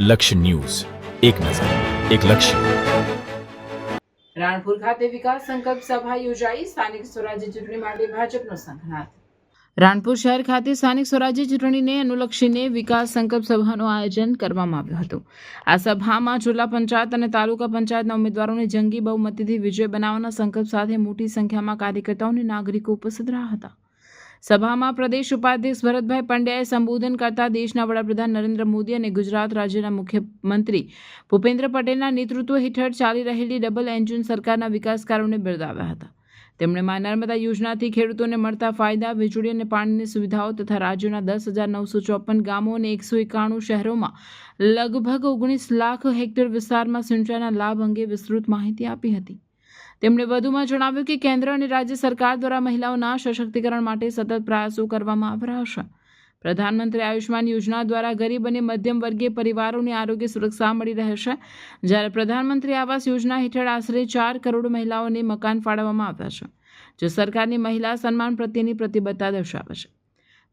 લક્ષ્ય ન્યૂઝ, એક નજર, એક લક્ષ્ય. રાણપુર ખાતે વિકાસ સંકલ્પ સભા યોજાઈ. સ્થાનિક સ્વરાજ્ય ચૂંટણી માટે ભાજપનો સંઘનાદ. રાણપુર શહેર ખાતે સ્થાનિક સ્વરાજ્ય ચૂંટણીને અનુલક્ષીને વિકાસ સંકલ્પ સભાનું આયોજન કરવામાં આવ્યું હતું. આ સભામાં જિલ્લા પંચાયત અને તાલુકા પંચાયતના ઉમેદવારોને જંગી બહુમતીથી વિજય બનાવવાના સંકલ્પ સાથે મોટી સંખ્યામાં કાર્યકર્તાઓ અને નાગરિકો ઉપસ્થિત રહ્યા હતા. સભામાં પ્રદેશ ઉપાધ્યક્ષ ભરતભાઈ પંડ્યાએ સંબોધન કરતા દેશના વડાપ્રધાન નરેન્દ્ર મોદી અને ગુજરાત રાજ્યના મુખ્યમંત્રી ભૂપેન્દ્ર પટેલના નેતૃત્વ હેઠળ ચાલી રહેલી ડબલ એન્જિન સરકારના વિકાસ કાર્યોને બિરદાવ્યા હતા. તેમણે મા નર્મદા યોજનાથી ખેડૂતોને મળતા ફાયદા, વીજળી અને પાણીની સુવિધાઓ તથા રાજ્યના 10,954 ગામો અને 191 શહેરોમાં લગભગ 19 લાખ હેક્ટર વિસ્તારમાં સિંચાઈના લાભ અંગે વિસ્તૃત માહિતી આપી હતી. તેમણે વધુમાં જણાવ્યું કે કેન્દ્ર અને રાજ્ય સરકાર દ્વારા મહિલાઓના સશક્તિકરણ માટે સતત પ્રયાસો કરવામાં આવી રહ્યા છે. પ્રધાનમંત્રી આયુષ્માન યોજના દ્વારા ગરીબ અને મધ્યમ વર્ગીય પરિવારોને આરોગ્ય સુરક્ષા મળી રહે છે, જ્યારે પ્રધાનમંત્રી આવાસ યોજના હેઠળ આશરે 4 કરોડ મહિલાઓને મકાન ફાળવવામાં આવ્યા છે, જે સરકારની મહિલા સન્માન પ્રત્યેની પ્રતિબદ્ધતા દર્શાવે છે.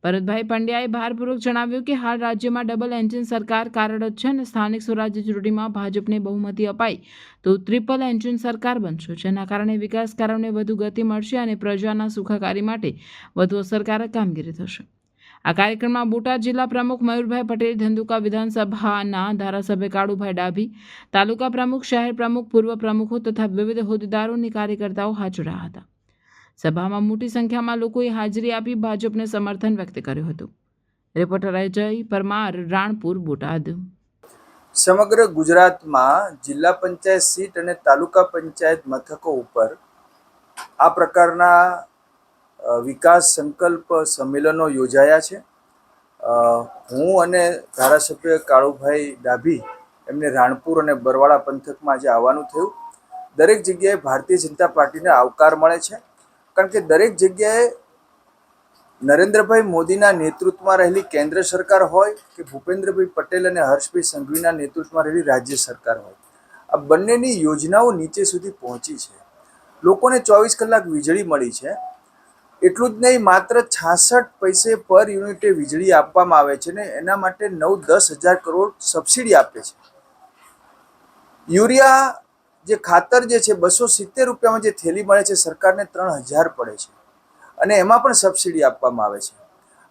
ભરતભાઈ પંડ્યાએ ભારપૂર્વક જણાવ્યું કે હાલ રાજ્યમાં ડબલ એન્જિન સરકાર કાર્યરત છે અને સ્થાનિક સ્વરાજ્ય ચૂંટણીમાં ભાજપને બહુમતી અપાઈ તો ટ્રિપલ એન્જિન સરકાર બનશે, જેના કારણે વિકાસ કાર્યોને વધુ ગતિ મળશે અને પ્રજાના સુખાકારી માટે વધુ અસરકારક કામગીરી થશે. આ કાર્યક્રમમાં બોટાદ જિલ્લા પ્રમુખ મયુરભાઈ પટેલ, ધંધુકા વિધાનસભાના ધારાસભ્ય કાળુભાઈ ડાભી, તાલુકા પ્રમુખ, શહેર પ્રમુખ, પૂર્વ પ્રમુખો તથા વિવિધ હોદ્દેદારો અને કાર્યકર્તાઓ હાજર રહ્યા હતા. સભામાં મોટી સંખ્યામાં લોકોએ હાજરી આપી ભાજપને સમર્થન વ્યક્ત કર્યું હતું. રિપોર્ટર અજય પરમાર, રાણપુર, બોટાદ. સમગ્ર ગુજરાતમાં જિલ્લા પંચાયત સીટ અને તાલુકા પંચાયત મથકો ઉપર આ પ્રકારના વિકાસ સંકલ્પ સંમેલનો યોજાયા છે. હું અને ધારાસભ્ય કાળુભાઈ ડાભી એમને રાણપુર અને બરવાળા પંથકમાં આજે આવવાનું થયું. દરેક જગ્યાએ ભારતીય જનતા પાર્ટીને આવકાર મળે છે, કારણ કે દરેક જગ્યાએ નરેન્દ્રભાઈ મોદીના નેતૃત્વમાં રહેલી કેન્દ્ર સરકાર હોય કે ભૂપેન્દ્રભાઈ પટેલ અને હર્ષભાઈ સંઘવીના નેતૃત્વમાં રહેલી રાજ્ય સરકાર હોય, આ બંનેની યોજનાઓ નીચે સુધી પહોંચી છે. લોકોને 24 કલાક વીજળી મળી છે. એટલું જ નહીં, માત્ર 66 પૈસે પર યુનિટે વીજળી આપવામાં આવે છે ને એના માટે 9-10 હજાર કરોડ સબસિડી આપે છે. યુરિયા જે ખાતર જે છે 270 રૂપિયામાં જે થેલી મળે છે, સરકારને 3000 પડે છે અને એમાં પણ સબસિડી આપવામાં આવે છે.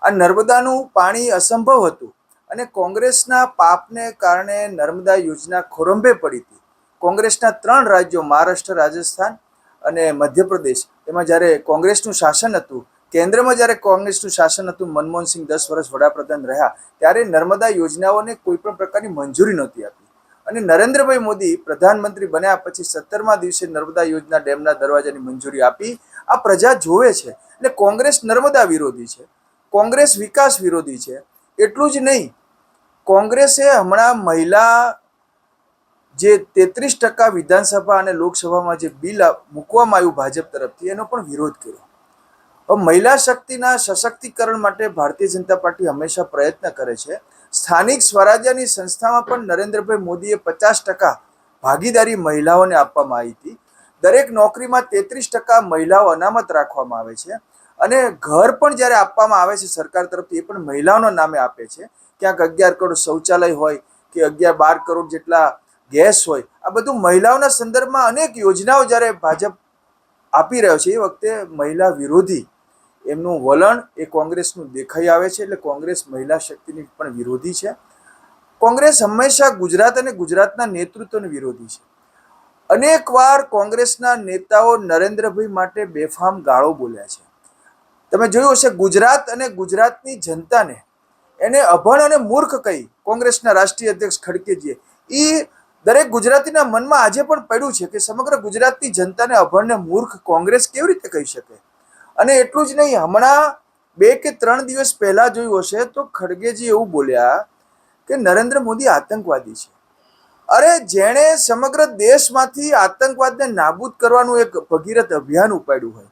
આ નર્મદાનું પાણી અસંભવ હતું અને કોંગ્રેસના પાપને કારણે નર્મદા યોજના ખોરંભે પડી હતી. કોંગ્રેસના 3 રાજ્યો મહારાષ્ટ્ર, રાજસ્થાન અને મધ્યપ્રદેશ, એમાં જ્યારે કોંગ્રેસનું શાસન હતું, કેન્દ્રમાં જ્યારે કોંગ્રેસનું શાસન હતું, મનમોહનસિંહ 10 વર્ષ વડાપ્રધાન રહ્યા, ત્યારે નર્મદા યોજનાઓને કોઈ પણ પ્રકારની મંજૂરી નહોતી આપી. અને નરેન્દ્રભાઈ મોદી પ્રધાનમંત્રી બન્યા પછી 17મા દિવસે નર્મદા યોજના ડેમના દરવાજાની મંજૂરી આપી. આ પ્રજા જોવે છે. એટલે કોંગ્રેસ નર્મદા વિરોધી છે, કોંગ્રેસ વિકાસ વિરોધી છે. એટલું જ નહીં, કોંગ્રેસે હમણાં મહિલા જે 33% વિધાનસભા અને લોકસભામાં જે બિલ મૂકવામાં આવ્યું ભાજપ તરફથી, એનો પણ વિરોધ કર્યો. હવે મહિલા શક્તિના સશક્તિકરણ માટે ભારતીય જનતા પાર્ટી હંમેશા પ્રયત્ન કરે છે. સ્થાનિક સ્વરાજ્યની સંસ્થામાં પણ નરેન્દ્રભાઈ મોદીએ 50% ભાગીદારી મહિલાઓને આપવામાં આવી હતી. દરેક નોકરીમાં 33% મહિલાઓ અનામત રાખવામાં આવે છે અને ઘર પણ જ્યારે આપવામાં આવે છે સરકાર તરફથી, એ પણ મહિલાઓના નામે આપે છે. ક્યાંક 11 કરોડ શૌચાલય હોય કે 11-12 કરોડ જેટલા ગેસ હોય, આ બધું મહિલાઓના સંદર્ભમાં અનેક યોજનાઓ જ્યારે ભાજપ આપી રહ્યો છે, એ વખતે મહિલા વિરોધી એમનું વલણ એ કોંગ્રેસનું દેખાઈ આવે છે. એટલે કોંગ્રેસ મહિલા શક્તિની પણ વિરોધી છે. કોંગ્રેસ હંમેશા ગુજરાત અને ગુજરાતના નેતૃત્વને વિરોધી છે. અનેક વાર કોંગ્રેસના નેતાઓ નરેન્દ્રભાઈ માટે બેફામ ગાળો બોલ્યા છે. તમે જોયું હશે, ગુજરાત અને ગુજરાતની જનતાને એને અભણ અને મૂર્ખ કહી કોંગ્રેસના રાષ્ટ્રીય અધ્યક્ષ ખડગેજીએ, એ દરેક ગુજરાતીના મનમાં આજે પણ પડ્યું છે કે સમગ્ર ગુજરાતની જનતાને અભણ ને મૂર્ખ કોંગ્રેસ કેવી રીતે કહી શકે. અને એટલું જ નહીં, હમણાં 2 કે 3 દિવસ પહેલા જોયું હશે તો ખડગેજી એવું બોલ્યા કે નરેન્દ્ર મોદી આતંકવાદી છે. અરે, જેણે સમગ્ર દેશમાંથી આતંકવાદને નાબૂદ કરવાનું એક ભગીરથ અભિયાન ઉપાડ્યું હોય,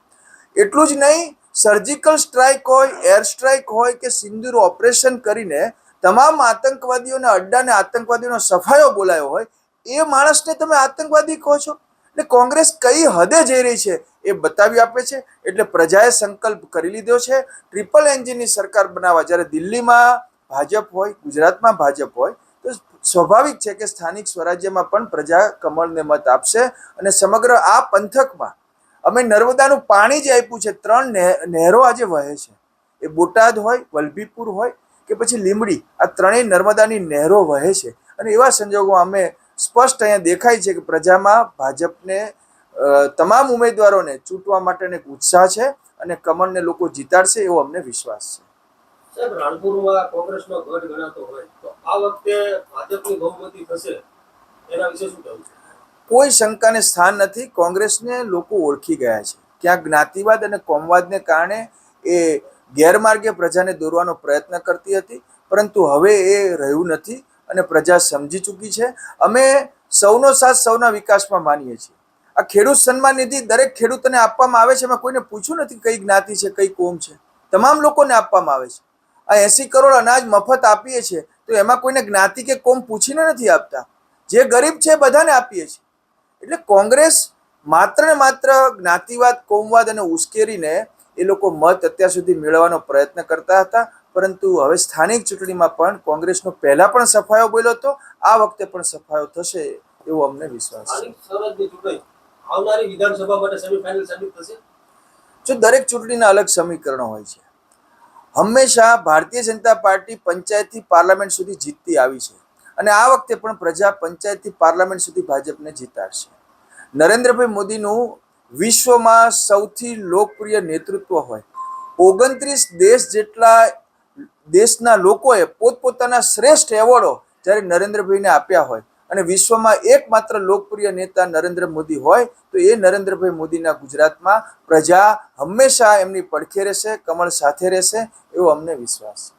એટલું જ નહીં, સર્જિકલ સ્ટ્રાઇક હોય, એર સ્ટ્રાઇક હોય કે સિંદૂર ઓપરેશન કરીને તમામ આતંકવાદીઓના અડ્ડાને આતંકવાદીઓનો સફાયો બોલાયો હોય, એ માણસને તમે આતંકવાદી કહો છો. એટલે કોંગ્રેસ કઈ હદે જઈ રહી છે એ બતાવી આપે છે. એટલે પ્રજાએ સંકલ્પ કરી લીધો છે ટ્રિપલ એન્જિનની સરકાર બનાવવા. જ્યારે દિલ્હીમાં ભાજપ હોય, ગુજરાતમાં ભાજપ હોય, તો સ્વાભાવિક છે કે સ્થાનિક સ્વરાજ્યમાં પણ પ્રજા કમળને મત આપશે. અને સમગ્ર આ પંથકમાં અમે નર્મદાનું પાણી જે આપ્યું છે, 3 નહેરો આજે વહે છે, એ બોટાદ હોય, વલભીપુર હોય કે પછી લીંબડી, આ ત્રણેય નર્મદાની નહેરો વહે છે. અને એવા સંજોગોમાં અમે સ્પષ્ટ અહીંયા દેખાય છે કે પ્રજામાં ભાજપને તમામ ઉમેદવારોને ચૂંટવા માટેનો એક ઉત્સાહ છે અને કમળને લોકો જીતાડશે એવો અમને વિશ્વાસ છે. સાહેબ, રાણપુરમાં કોંગ્રેસનો ગઢ ગણાતો હોય તો આ વખતે ભાજપની બહુમતી થશે, એના વિશે શું કહેવું છે? કોઈ શંકાને સ્થાન નથી. કોંગ્રેસને લોકો ઓળખી ગયા છે. ક્યાંક જ્ઞાતિવાદ અને કોમવાદને કારણે એ ગેરમાર્ગે પ્રજાને દોરવાનો પ્રયત્ન કરતી હતી, પરંતુ હવે એ રહ્યું નથી અને પ્રજા સમજી ચૂકી છે. અમે સૌનો સાથ સૌના વિકાસમાં માનીએ છીએ. આ ખેડૂત સન્માન નિધિ દરેક ખેડૂતોને આપવામાં આવે છે. એમાં કોઈને પૂછ્યું નથી કઈ જ્ઞાતિ છે, કઈ કોમ છે, તમામ લોકોને આપવામાં આવે છે. આ 80 કરોડ અનાજ મફત આપીએ છીએ તો એમાં કોઈને જ્ઞાતિ કે કોમ પૂછીને નથી આપતા. જે ગરીબ છે બધાને આપીએ છીએ. એટલે કોંગ્રેસ માત્ર ને માત્ર જ્ઞાતિવાદ, કોમવાદ અને ઉશ્કેરીને એ લોકો મત અત્યાર સુધી મેળવવાનો પ્રયત્ન કરતા હતા, પરંતુ હવે સ્થાનિક ચૂંટણીમાં પણ કોંગ્રેસનો પહેલા પણ સફાયો બોલ્યો હતો, આ વખતે પણ સફાયો થશે એવો અમને વિશ્વાસ છે. સ્થાનિક સ્વરાજ્યની ચૂંટણી આવનારી વિધાનસભા માટે સેમીફાઇનલ સાબિત થશે. જો દરેક ચૂંટણીના અલગ સમીકરણો હોય છે. હંમેશા ભારતીય જનતા પાર્ટી પંચાયતથી પાર્લામેન્ટ સુધી જીતતી આવી છે અને આ વખતે પણ પ્રજા પંચાયતથી પાર્લામેન્ટ સુધી ભાજપને જીતાડશે. નરેન્દ્રભાઈ મોદીનું વિશ્વમાં સૌથી લોકપ્રિય નેતૃત્વ હોય, 29 દેશ જેટલા દેશના લોકોએ પોતપોતાના શ્રેષ્ઠ એવોર્ડો જ્યારે નરેન્દ્રભાઈને આપ્યા હોય અને વિશ્વમાં એકમાત્ર લોકપ્રિય નેતા નરેન્દ્ર મોદી હોય તો એ નરેન્દ્રભાઈ મોદીના ગુજરાતમાં પ્રજા હંમેશા એમની પડખે રહેશે, કમળ સાથે રહેશે એવો અમને વિશ્વાસ છે.